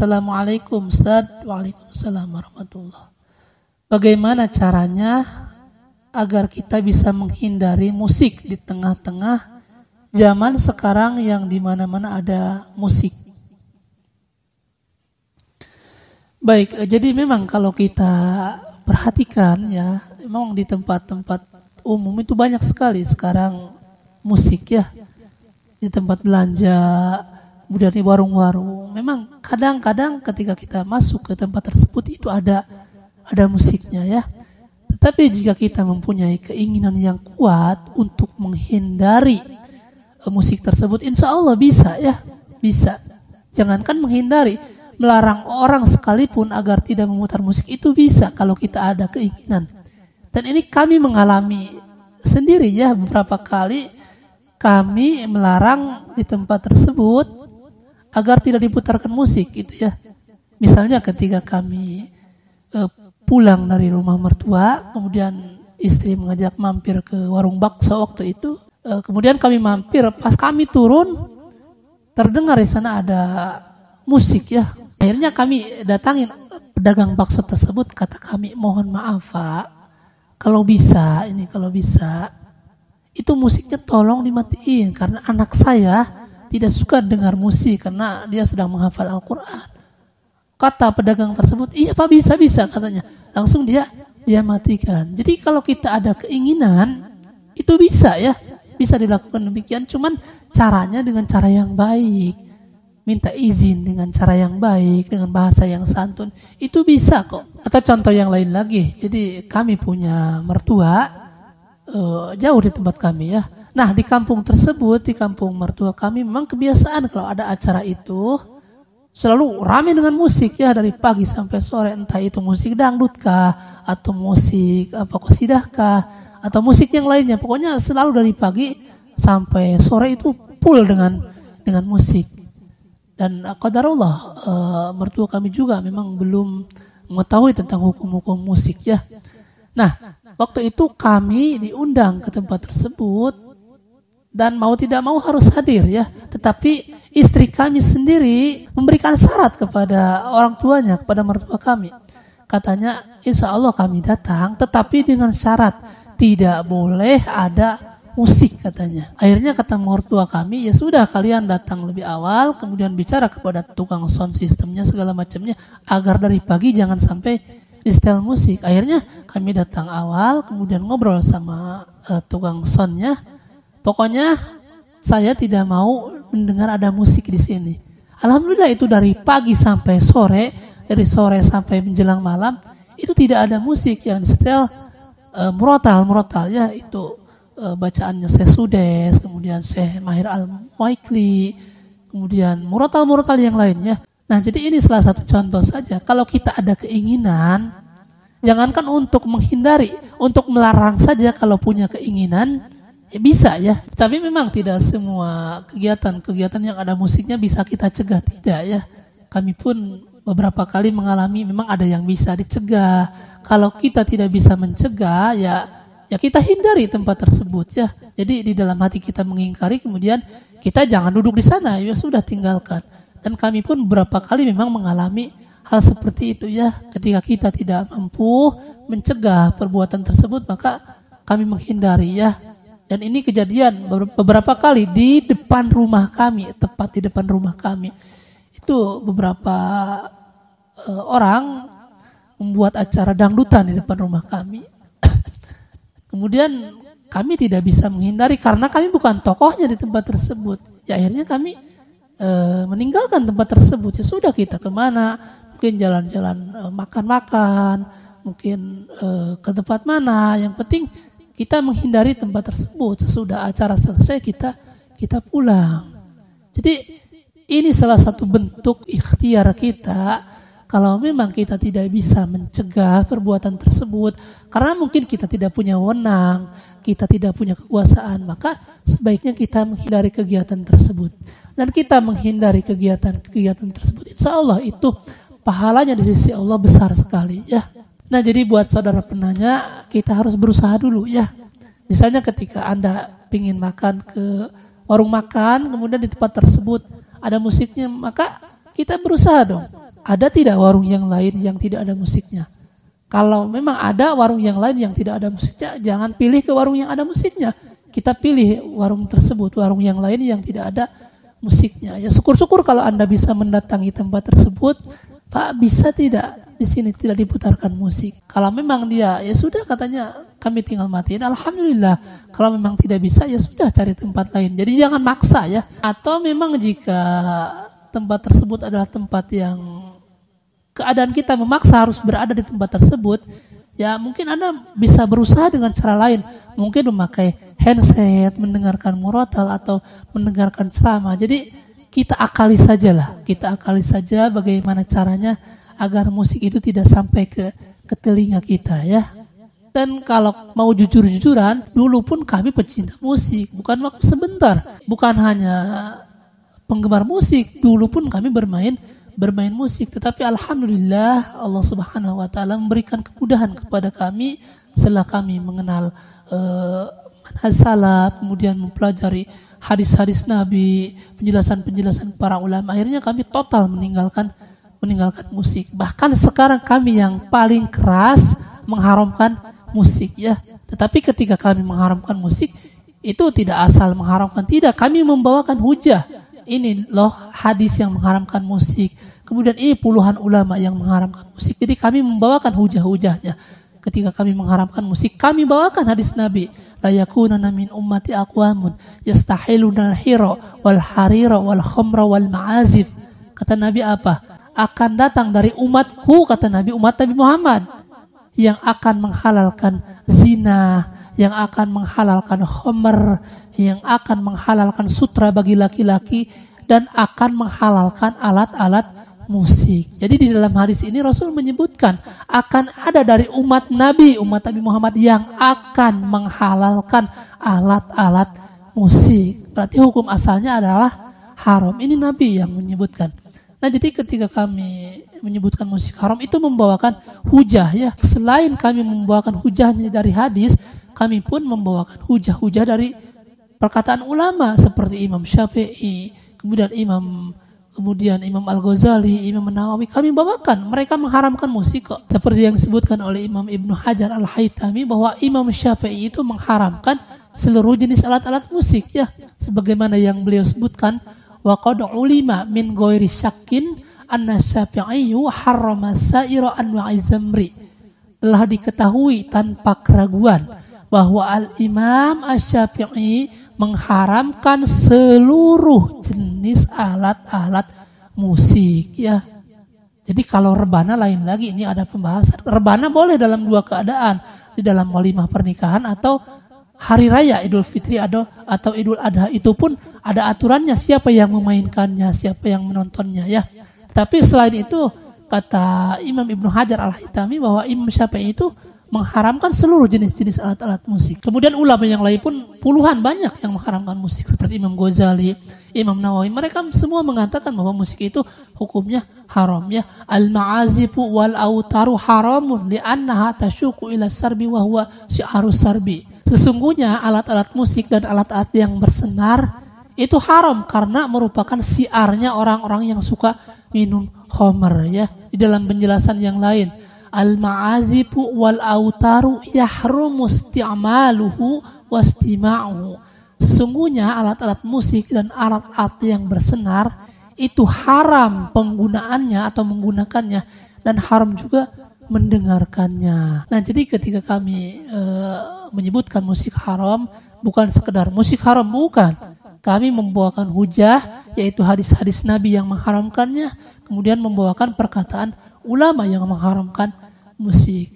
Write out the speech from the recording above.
Assalamualaikum Ustaz. Waalaikumsalam warahmatullah. Bagaimana caranya agar kita bisa menghindari musik di tengah-tengah zaman sekarang yang di mana-mana ada musik? Baik, jadi memang kalau kita perhatikan ya, memang di tempat-tempat umum itu banyak sekali sekarang musik ya. Di tempat belanja, kemudian di warung-warung. Memang kadang-kadang ketika kita masuk ke tempat tersebut itu ada musiknya ya. Tetapi jika kita mempunyai keinginan yang kuat untuk menghindari musik tersebut, insya Allah bisa ya, bisa. Jangankan menghindari, melarang orang sekalipun agar tidak memutar musik itu bisa kalau kita ada keinginan. Dan ini kami mengalami sendiri ya, beberapa kali kami melarang di tempat tersebut agar tidak diputarkan musik gitu ya. Misalnya ketika kami pulang dari rumah mertua, kemudian istri mengajak mampir ke warung bakso waktu itu, kemudian kami mampir, pas kami turun terdengar di sana ada musik ya. Akhirnya kami datangin pedagang bakso tersebut, kata kami, mohon maaf Pak, kalau bisa itu musiknya tolong dimatiin karena anak saya tidak suka dengar musik karena dia sedang menghafal Al-Quran. Kata pedagang tersebut, iya Pak, bisa katanya. Langsung dia matikan. Jadi kalau kita ada keinginan itu bisa ya, bisa dilakukan demikian. Cuman caranya dengan cara yang baik, minta izin dengan cara yang baik, dengan bahasa yang santun, itu bisa kok. Atau contoh yang lain lagi, jadi kami punya mertua jauh di tempat kami ya. Nah di kampung tersebut, di kampung mertua kami memang kebiasaan kalau ada acara itu selalu ramai dengan musik ya, dari pagi sampai sore, entah itu musik dangdut kah, atau musik qasidah kah, atau musik yang lainnya. Pokoknya selalu dari pagi sampai sore itu full dengan musik. Dan qadarullah mertua kami juga memang belum mengetahui tentang hukum-hukum musik ya. Nah, waktu itu kami diundang ke tempat tersebut dan mau tidak mau harus hadir ya. Tetapi istri kami sendiri memberikan syarat kepada orang tuanya, kepada mertua kami. Katanya, insya Allah kami datang, tetapi dengan syarat tidak boleh ada musik katanya. Akhirnya kata mertua kami, ya sudah kalian datang lebih awal, kemudian bicara kepada tukang sound systemnya segala macamnya agar dari pagi jangan sampai di setel musik. Akhirnya kami datang awal, kemudian ngobrol sama tukang soundnya. Pokoknya saya tidak mau mendengar ada musik di sini. Alhamdulillah itu dari pagi sampai sore, dari sore sampai menjelang malam itu tidak ada musik yang di setel murotal ya, itu bacaannya Syekh Sudes, kemudian Syekh Mahir Al-Maikli, kemudian murotal yang lainnya. Nah jadi ini salah satu contoh saja. Kalau kita ada keinginan, jangankan untuk menghindari, untuk melarang saja kalau punya keinginan, ya bisa ya. Tapi memang tidak semua kegiatan yang ada musiknya bisa kita cegah, tidak ya. Kami pun beberapa kali mengalami memang ada yang bisa dicegah. Kalau kita tidak bisa mencegah, ya kita hindari tempat tersebut ya. Jadi di dalam hati kita mengingkari, kemudian kita jangan duduk di sana, ya sudah tinggalkan. Dan kami pun beberapa kali memang mengalami hal seperti itu ya. Ketika kita tidak mampu mencegah perbuatan tersebut, maka kami menghindari ya. Dan ini kejadian beberapa kali di depan rumah kami, tepat di depan rumah kami. Itu beberapa orang membuat acara dangdutan di depan rumah kami. Kemudian kami tidak bisa menghindari karena kami bukan tokohnya di tempat tersebut. Ya akhirnya kami meninggalkan tempat tersebut. Ya sudah, kita kemana? Mungkin jalan-jalan makan-makan, mungkin ke tempat mana. Yang penting kita menghindari tempat tersebut. Sesudah acara selesai kita pulang. Jadi ini salah satu bentuk ikhtiar kita. Kalau memang kita tidak bisa mencegah perbuatan tersebut, karena mungkin kita tidak punya wewenang, kita tidak punya kekuasaan, maka sebaiknya kita menghindari kegiatan tersebut. Dan kita menghindari kegiatan tersebut, insya Allah itu pahalanya di sisi Allah besar sekali ya. Nah jadi buat saudara penanya, kita harus berusaha dulu ya. Misalnya ketika Anda ingin makan ke warung makan, kemudian di tempat tersebut ada musiknya, maka kita berusaha dong ada tidak warung yang lain yang tidak ada musiknya? Kalau memang ada warung yang lain yang tidak ada musiknya, jangan pilih ke warung yang ada musiknya. Kita pilih warung tersebut, warung yang lain yang tidak ada musiknya. Ya syukur-syukur kalau Anda bisa mendatangi tempat tersebut, Pak, bisa tidak di sini tidak diputarkan musik. Kalau memang dia, ya sudah katanya kami tinggal matiin. Alhamdulillah. Kalau memang tidak bisa, ya sudah cari tempat lain. Jadi jangan maksa ya. Atau memang jika tempat tersebut adalah tempat yang keadaan kita memaksa harus berada di tempat tersebut, ya mungkin Anda bisa berusaha dengan cara lain. Mungkin memakai handset, mendengarkan murotal atau mendengarkan ceramah. Jadi kita akali sajalah. Kita akali saja bagaimana caranya agar musik itu tidak sampai ke telinga kita ya. Dan kalau mau jujur-jujuran, dulu pun kami pecinta musik. Bukan waktu sebentar. Bukan hanya penggemar musik. Dulu pun kami bermain musik. Tetapi alhamdulillah Allah Subhanahu wa taala memberikan kemudahan kepada kami setelah kami mengenal manhaj salaf, kemudian mempelajari hadis-hadis Nabi, penjelasan-penjelasan para ulama. Akhirnya kami total meninggalkan musik. Bahkan sekarang kami yang paling keras mengharamkan musik ya. Tetapi ketika kami mengharamkan musik, itu tidak asal mengharamkan, tidak. Kami membawakan hujah. Ini loh hadis yang mengharamkan musik. Kemudian ini puluhan ulama yang mengharamkan musik. Jadi kami membawakan hujah-hujahnya. Ketika kami mengharamkan musik, kami bawakan hadis Nabi. La yakunana min ummati aqwamun yastahiluna al-hira wal harira wal khamra wal ma'azif. Kata Nabi apa? Akan datang dari umatku, kata Nabi, umat Nabi Muhammad, yang akan menghalalkan zina, yang akan menghalalkan khamr, yang akan menghalalkan sutra bagi laki-laki, dan akan menghalalkan alat-alat musik. Jadi di dalam hadis ini Rasul menyebutkan akan ada dari umat Nabi Muhammad yang akan menghalalkan alat-alat musik. Berarti hukum asalnya adalah haram. Ini Nabi yang menyebutkan. Nah, jadi ketika kami menyebutkan musik haram itu membawakan hujah ya. Selain kami membawakan hujahnya dari hadis, kami pun membawakan hujah-hujah dari perkataan ulama seperti Imam Syafi'i, kemudian Imam Al-Ghazali, Imam Nawawi. Kami bawakan, mereka mengharamkan musik kok. Seperti yang disebutkan oleh Imam Ibnu Hajar Al-Haytami bahwa Imam Syafi'i itu mengharamkan seluruh jenis alat-alat musik ya. Sebagaimana yang beliau sebutkan, wa qad ulima min ghairi syakkin anna Syafi'i harrama sa'ira anwa'i zamri. Telah diketahui tanpa keraguan bahwa Al-Imam Asy-Syafi'i mengharamkan seluruh jenis alat-alat musik ya. Jadi kalau rebana lain lagi, ini ada pembahasan. Rebana boleh dalam dua keadaan, di dalam walimah pernikahan atau hari raya Idul Fitri atau Idul Adha. Itu pun ada aturannya, siapa yang memainkannya, siapa yang menontonnya ya. Tapi selain itu, kata Imam Ibnu Hajar Al-Haytami bahwa Imam Syafi'i itu mengharamkan seluruh jenis-jenis alat-alat musik. Kemudian ulama yang lain pun puluhan banyak yang mengharamkan musik seperti Imam Ghazali, Imam Nawawi. Mereka semua mengatakan bahwa musik itu hukumnya haram ya. Al-ma'azifu wal autaru haramun li'annaha tasyuku ila sarbi wa huwa syi'arus sarbi. Sesungguhnya alat-alat musik dan alat-alat yang bersenar itu haram karena merupakan siarnya orang-orang yang suka minum khamr ya. Di dalam penjelasan yang lain, al-ma'azifu wal autaru yahrumu isti'maluhu wastima'uhu. Sesungguhnya alat-alat musik dan alat-alat yang bersenar itu haram penggunaannya atau menggunakannya, dan haram juga mendengarkannya. Nah, jadi ketika kami menyebutkan musik haram, bukan sekedar musik haram, bukan. Kami membawakan hujah, yaitu hadis-hadis Nabi yang mengharamkannya, kemudian membawakan perkataan ulama yang mengharamkan musik.